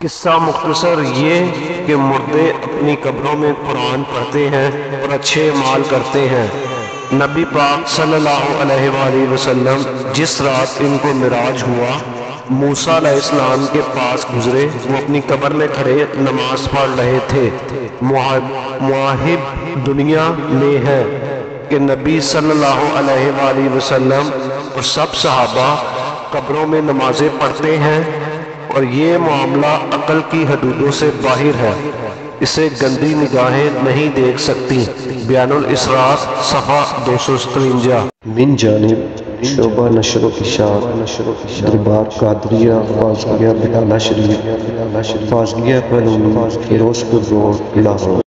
قصہ مختصر یہ کہ مردے اپنی قبروں میں قرآن پڑھتے ہیں اور اچھے اعمال کرتے ہیں۔ نبی پاک صلی اللہ علیہ وآلہ وسلم جس رات ان کو معراج ہوا، موسیٰ علیہ السلام کے پاس گزرے۔ وہ اپنی قبر میں کھڑے نماز پڑھ رہے تھے۔ مواہب دنیا میں ہے کہ نبی صلی اللہ علیہ وآلہ وسلم اور سب صحابہ قبروں میں نمازیں پڑھتے ہیں، اور یہ معاملہ عقل کی حدودوں سے باہر ہے، اسے گندی نگاہیں نہیں دیکھ سکتی۔ بیان الاسرار صفحہ 253۔ من جانب شعبہ نشر و اشاعت دربار قادریہ فاضلیہ بٹالہ شریف، فاضلیہ کالونی، فیروز پور روڈ، لاہور۔